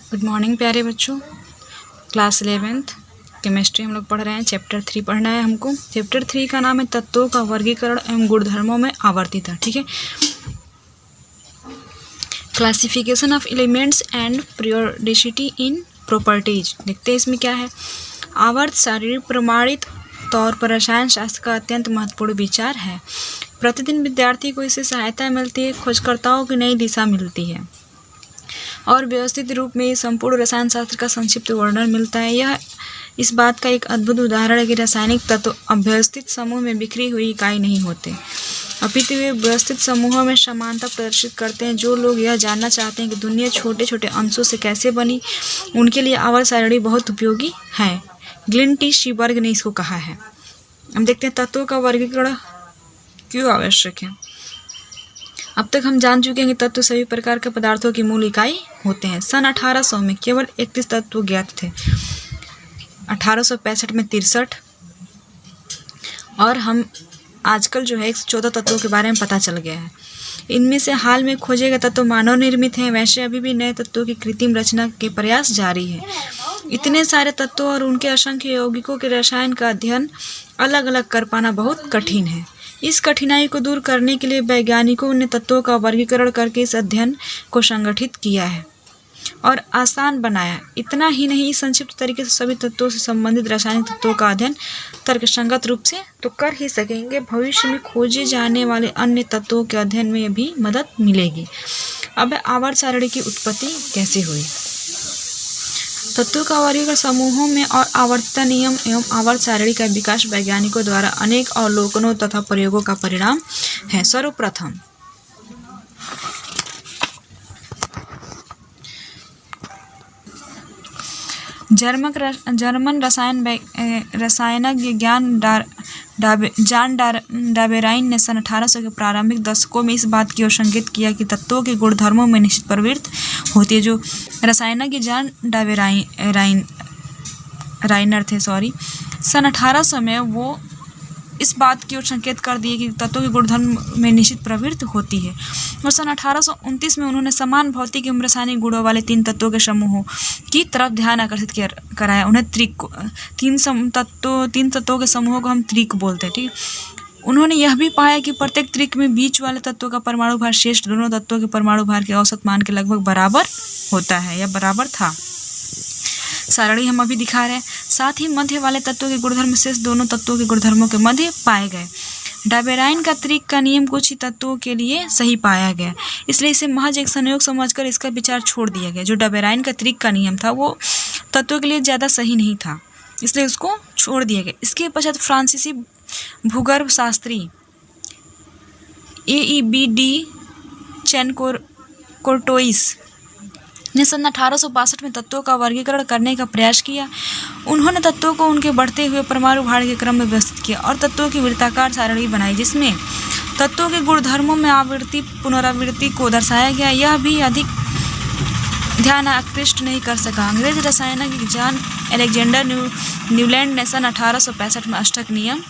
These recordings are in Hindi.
गुड मॉर्निंग प्यारे बच्चों। क्लास 11th केमिस्ट्री हम लोग पढ़ रहे हैं। चैप्टर 3 पढ़ना है हमको। चैप्टर 3 का नाम है तत्वों का वर्गीकरण एवं गुणधर्मों में आवर्तिता। ठीक है, classification of elements and periodicity in properties. देखते हैं इसमें क्या है। आवर्त शारीरिक प्रमाणित तौर पर रसायन शास्त्र का अत्यंत महत्वपूर्ण विचार है। प्रतिदिन विद्यार्थी को इससे सहायता मिलती है, खोजकर्ताओं की नई दिशा मिलती है और व्यवस्थित रूप में संपूर्ण रसायन शास्त्र का संक्षिप्त वर्णन मिलता है। यह इस बात का एक अद्भुत उदाहरण है कि रासायनिक तत्व अव्यवस्थित समूह में बिखरी हुई इकाई नहीं होते, अपितु वे व्यवस्थित समूहों में समानता प्रदर्शित करते हैं। जो लोग यह जानना चाहते हैं कि दुनिया छोटे छोटे अंशों से कैसे बनी, उनके लिए आवर्त सारणी बहुत उपयोगी है। ग्लिन टी शीबर्ग ने इसको कहा है। हम देखते हैं तत्वों का वर्गीकरण क्यों आवश्यक है। अब तक हम जान चुके हैं कि तत्व सभी प्रकार के पदार्थों की मूल इकाई होते हैं। सन 1800 में केवल 31 तत्व ज्ञात थे, 1865 में 63, और हम आजकल जो है 114 तत्वों के बारे में पता चल गया है। इनमें से हाल में खोजे गए तत्व मानव निर्मित हैं। वैसे अभी भी नए तत्वों की कृत्रिम रचना के प्रयास जारी है। इतने सारे तत्वों और उनके असंख्य यौगिकों के रसायन का अध्ययन अलग अलग कर पाना बहुत कठिन है। इस कठिनाई को दूर करने के लिए वैज्ञानिकों ने तत्वों का वर्गीकरण करके इस अध्ययन को संगठित किया है और आसान बनाया। इतना ही नहीं, संक्षिप्त तरीके से सभी तत्वों से संबंधित रासायनिक तत्वों का अध्ययन तर्कसंगत रूप से तो कर ही सकेंगे, भविष्य में खोजे जाने वाले अन्य तत्वों के अध्ययन में भी मदद मिलेगी। अब आवर्त सारणी की उत्पत्ति कैसे हुई। तत्वों का वर्गीकरण समूहों में और आवर्तता नियम एवं आवर्त सारणी का विकास वैज्ञानिकों द्वारा अनेक अवलोकनों तथा प्रयोगों का परिणाम है। सर्वप्रथम जर्मन रसायनज्ञ जान डाबेराइन ने सन 1800 के प्रारंभिक दशकों में इस बात की ओर संकेत किया कि तत्वों के गुणधर्मों में निश्चित प्रवृत्ति होती है। जो रसायनज्ञ जान डाबेराइनर थे सन 1800 में वो इस बात की ओर संकेत कर दिए कि तत्वों के गुणधर्म में निश्चित प्रवृत्ति होती है, और सन 1829 में उन्होंने समान भौतिक एवं रासायनिक गुणों वाले 3 तत्वों के समूहों की तरफ ध्यान आकर्षित कराया। उन्हें तीन तत्वों के समूहों को हम त्रिक बोलते हैं। ठीक, उन्होंने यह भी पाया कि प्रत्येक त्रिक में बीच वाले तत्वों का परमाणु भार शेष दोनों तत्वों के परमाणु भार के औसत मान के लगभग बराबर होता है या बराबर था। सारणी हम अभी दिखा रहे हैं। साथ ही मध्य वाले तत्वों के गुणधर्म शेष दोनों तत्वों के गुणधर्मों के मध्य पाए गए। डाबेराइन का त्रिक का नियम कुछ ही तत्वों के लिए सही पाया गया, इसलिए इसे महज एक संयोग समझकर इसका विचार छोड़ दिया गया। जो डाबेराइन का त्रिक का नियम था वो तत्वों के लिए ज़्यादा सही नहीं था, इसलिए उसको छोड़ दिया गया। इसके पश्चात फ्रांसीसी भूगर्भ शास्त्री AEBD चैन कोर्टोइस ने सन 1862 में तत्वों का वर्गीकरण करने का प्रयास किया। उन्होंने तत्वों को उनके बढ़ते हुए परमाणु भार के क्रम में व्यवस्थित किया और तत्वों की वृत्ताकार सारणी बनाई, जिसमें तत्वों के गुणधर्मों में आवृत्ति पुनरावृत्ति को दर्शाया गया। यह भी अधिक ध्यान आकृष्ट नहीं कर सका। अंग्रेज रसायनज्ञ जॉन अलेक्जेंडर न्यूलैंड ने सन 1865 में अष्टक नियम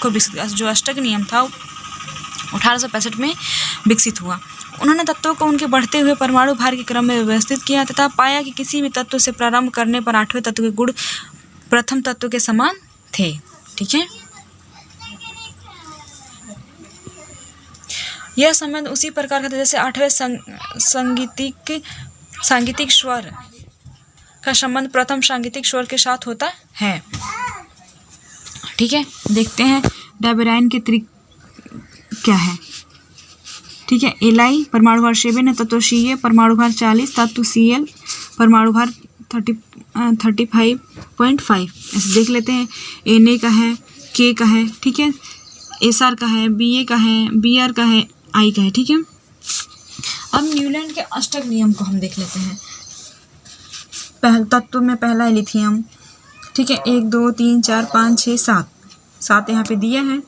को विकसित किया। जो अष्टक नियम था 1865 में विकसित हुआ। उन्होंने तत्वों को उनके बढ़ते हुए परमाणु भार के क्रम में व्यवस्थित किया तथा पाया कि किसी भी तत्व से प्रारंभ करने पर 8वें तत्व के गुण प्रथम तत्व के समान थे। ठीक है, यह संबंध उसी प्रकार का था जैसे 8वें सांगीतिक स्वर का संबंध प्रथम सांगीतिक स्वर के साथ होता है। ठीक है, देखते हैं डाबेराइन के त्रिक क्या है। ठीक है, एलाई परमाणु भार 7 है, तत्व CA परमाणु भार 40, तत्व Cl परमाणु भार 35.5। ऐसे देख लेते हैं। Na का है, K का है, ठीक है, SR का है, Ba का है, Br का है, I का है। ठीक है, अब न्यूलैंड के अष्टक नियम को हम देख लेते हैं। तत्व में पहला है लिथियम। ठीक है, 1 2 3 4 5 6 7 यहाँ पे दिया है,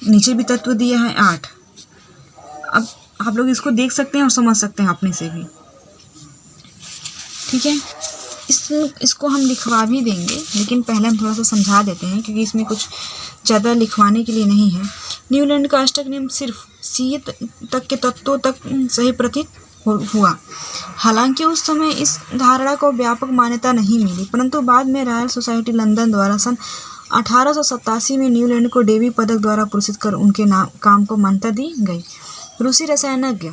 नीचे भी तत्व दिया है 8। अब आप लोग इसको देख सकते हैं और समझ सकते हैं अपने से भी। ठीक है, इसको हम लिखवा भी देंगे, लेकिन पहले हम थोड़ा सा समझा देते हैं क्योंकि इसमें कुछ ज़्यादा लिखवाने के लिए नहीं है। न्यूलैंड का अष्टक नियम सिर्फ CA तक के तत्वों तक सही प्रतीत हुआ। हालांकि उस समय इस धारणा को व्यापक मान्यता नहीं मिली, परंतु बाद में रॉयल सोसाइटी लंदन द्वारा सन 1887 में न्यूलैंड को डेवी पदक द्वारा पुरस्कृत कर उनके काम को मान्यता दी गई। रूसी रसायनज्ञ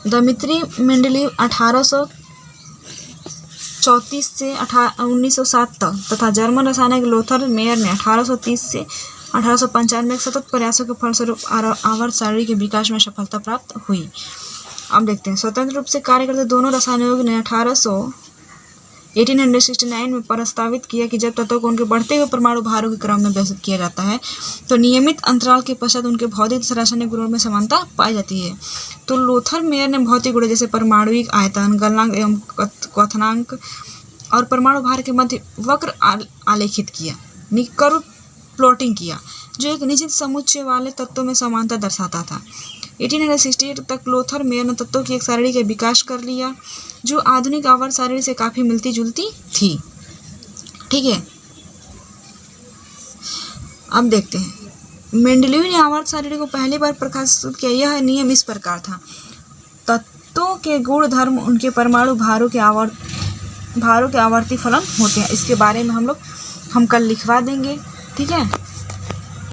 दमित्री मेंडलीव 1834 से 1907 तक तथा जर्मन रसायनज्ञ लोथर मेयर ने 1830 से 1895 में सतत प्रयासों के फलस्वरूप आवर्त सारणी के विकास में सफलता प्राप्त हुई। अब देखते हैं, स्वतंत्र रूप से कार्य करते दोनों रसायनज्ञों ने 1869 में प्रस्तावित किया कि जब तत्वों को उनके बढ़ते हुए परमाणु भारों के क्रम में व्यवस्थित किया जाता है तो नियमित अंतराल के पश्चात उनके भौतिक तथा रासायनिक गुणों में समानता पाई जाती है। तो लोथर मेयर ने भौतिक गुण जैसे परमाणुविक आयतन, गलनांक एवं क्वथनांक और परमाणु भार के मध्य वक्र आलेखित किया, कर्व प्लॉटिंग किया, जो एक निश्चित समुच्चय वाले तत्वों में समानता दर्शाता था। 1868 तक लोथर मेयर ने तत्वों की एक सारणी का विकास कर लिया जो आधुनिक आवर्त सारणी से काफी मिलती जुलती थी। ठीक है, अब देखते हैं, मेंडलीव ने आवर्त सारणी को पहली बार प्रकाशित किया। यह नियम इस प्रकार था, तत्वों के गुण धर्म उनके परमाणु भारों के आवर्ती फलन होते हैं। इसके बारे में हम कल लिखवा देंगे। ठीक है।